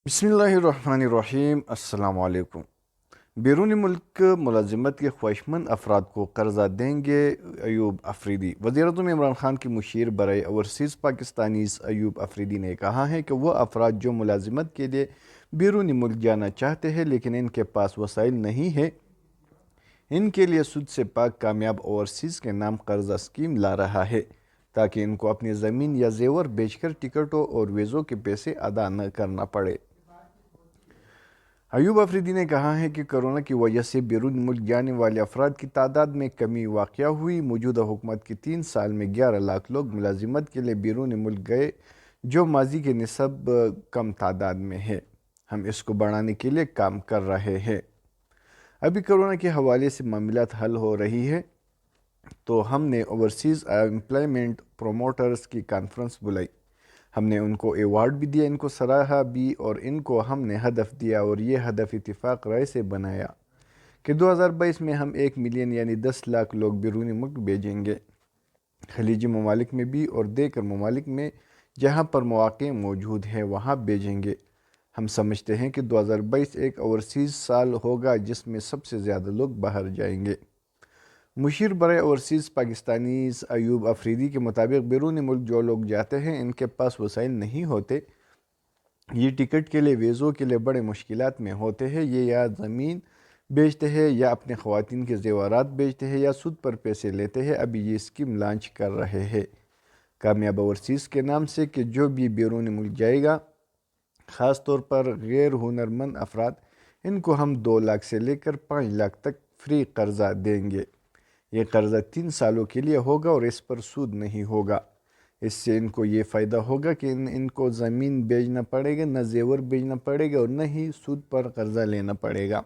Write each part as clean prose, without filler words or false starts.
बिस्मिल्लाहिर्रहमानिर्रहीम। अस्सलाम वालेकुम। बैरून मुल्क मुलाजिमत के ख्वाहिशमंद अफराद को कर्जा देंगे अयूब अफरीदी। वज़ीर-ए-आज़म इमरान खान की मुशीर बराए ओवरसीज़ पाकिस्तानीज़ अयूब अफरीदी ने कहा है कि वह अफराद जो मुलाजिमत के लिए बैरून मुल्क जाना चाहते हैं लेकिन इनके पास वसाइल नहीं है, इनके लिए सुद से पाक कामयाब ओवरसीज़ के नाम कर्जा स्कीम ला रहा है ताकि इनको अपनी ज़मीन या जेवर बेचकर टिकटों और वीज़ों के पैसे अदा न करना पड़े। अयूब अफरीदी ने कहा है कि कोरोना की वजह से बैरून मुल्क जाने वाले अफराद की तादाद में कमी वाक़या हुई। मौजूदा हुकूमत के 3 साल में 11 लाख लोग मुलाजिमत के लिए बैरून मुल्क गए, जो माजी के निस्बत कम तादाद में है। हम इसको बढ़ाने के लिए काम कर रहे हैं। अभी कोरोना के हवाले से मामलात हल हो रही है तो हमने ओवरसीज़ एम्प्लॉयमेंट प्रोमोटर्स की कॉन्फ्रेंस बुलाई। हमने उनको अवार्ड भी दिया, इनको सराहा भी और इनको हमने हदफ दिया और ये हदफ इत्तिफाक राय से बनाया कि 2022 में हम 1 मिलियन यानी 10 लाख लोग बैरून मुल्क भेजेंगे, खलीजी ममालिक में भी और देकर ममालिक में जहाँ पर मौक़े मौजूद हैं वहाँ भेजेंगे। हम समझते हैं कि 2022 एक ओवरसीज़ साल होगा जिसमें सबसे ज़्यादा लोग बाहर जाएंगे। मुशीर बराए ओवरसीज़ पाकिस्तानीज़ अयूब अफरीदी के मुताबिक बैरून मुल्क जो लोग जाते हैं इनके पास वसाइल नहीं होते, ये टिकट के लिए वीज़ों के लिए बड़े मुश्किलात में होते हैं। ये या ज़मीन बेचते हैं या अपने ख़वातीन के ज़ेवरात बेचते हैं या सुद पर पैसे लेते हैं। अभी ये स्कीम लॉन्च कर रहे हैं कामयाब ओवरसीज़ के नाम से कि जो भी बैरून मुल्क जाएगा, ख़ास तौर पर गैर हुनरमंद अफराद, इनको हम 2 लाख से लेकर 5 लाख तक फ्री कर्जा देंगे। ये कर्जा 3 सालों के लिए होगा और इस पर सूद नहीं होगा। इससे इनको ये फ़ायदा होगा कि इनको ज़मीन बेचना पड़ेगा, न जेवर बेचना पड़ेगा और न ही सूद पर कर्जा लेना पड़ेगा।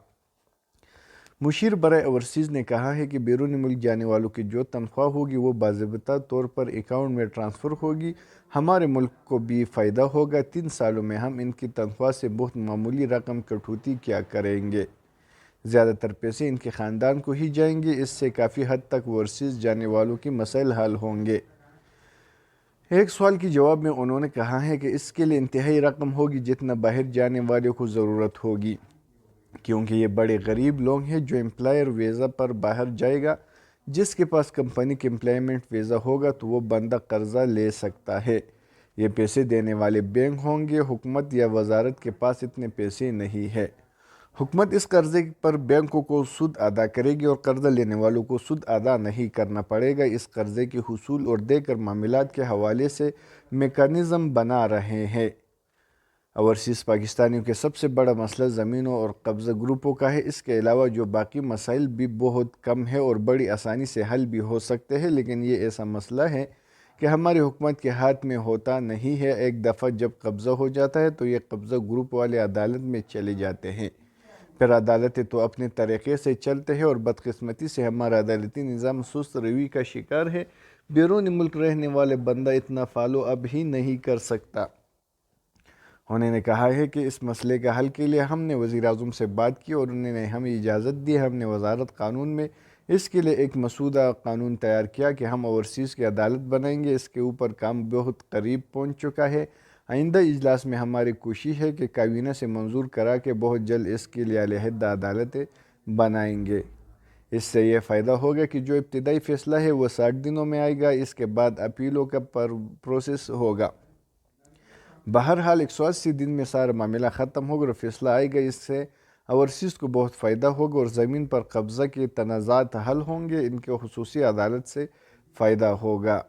मुशीर बराए ओवरसीज़ ने कहा है कि बैरून मुल्क जाने वालों की जो तनख्वाह होगी वो बाज़ाब्ता तौर पर अकाउंट में ट्रांसफ़र होगी। हमारे मुल्क को भी फ़ायदा होगा। 3 सालों में हम इनकी तनख्वाह से बहुत मामूली रकम कटौती क्या करेंगे, ज़्यादातर पैसे इनके ख़ानदान को ही जाएंगे। इससे काफ़ी हद तक ओवरसीज़ जाने वालों की मसाइल हल होंगे। एक सवाल के जवाब में उन्होंने कहा है कि इसके लिए इंतहाई रकम होगी जितना बाहर जाने वाले को ज़रूरत होगी, क्योंकि ये बड़े गरीब लोग हैं। जो एम्प्लॉयर वीज़ा पर बाहर जाएगा, जिसके पास कंपनी के एम्प्लॉयमेंट वीज़ा होगा तो वो बंदा कर्जा ले सकता है। ये पैसे देने वाले बैंक होंगे। हुकूमत या वजारत के पास इतने पैसे नहीं है। हुकूमत इस कर्जे पर बैंकों को सूद अदा करेगी और कर्जा लेने वालों को सूद अदा नहीं करना पड़ेगा। इस कर्जे के हुसूल और देकर मामलात के हवाले से मेकानिज़म बना रहे हैं। ओवरसीज़ पाकिस्तानियों के सबसे बड़ा मसला ज़मीनों और कब्ज़ा ग्रुपों का है। इसके अलावा जो बाकी मसाइल भी बहुत कम है और बड़ी आसानी से हल भी हो सकते हैं, लेकिन ये ऐसा मसला है कि हमारी हुकूमत के हाथ में होता नहीं है। एक दफ़ा जब कब्ज़ा हो जाता है तो ये कब्ज़ा ग्रुप वाले अदालत में चले जाते हैं, फिर अदालतें तो अपने तरीक़े से चलते हैं और बदकिस्मती से हमारा अदालती निज़ाम सुस्त रवि का शिकार है। बैरून मुल्क रहने वाले बंदा इतना फॉलो अब ही नहीं कर सकता। उन्होंने कहा है कि इस मसले के हल के लिए हमने वज़ीर-ए-आज़म से बात की और उन्होंने हमें इजाज़त दी। हमने वजारत कानून में इसके लिए एक मसूदा कानून तैयार किया कि हम ओवरसीज़ की अदालत बनाएंगे। इसके ऊपर काम बहुत करीब पहुंच चुका है। आइंदा इजलास में हमारी कोशिश है कि काबीना से मंजूर करा के बहुत जल्द इसके लिए अलहदा अदालतें बनाएंगे। इससे यह फ़ायदा होगा कि जो इब्तदाई फ़ैसला है वह 60 दिनों में आएगा। इसके बाद अपीलों का प्रोसेस होगा। बहरहाल 180 दिन में सारा मामला ख़त्म होगा और फैसला आएगा। इससे ओवरसीज़ को बहुत फ़ायदा होगा और ज़मीन पर कब्ज़ा के तनाज़ात हल होंगे। इनके खुसूसी अदालत से फ़ायदा होगा।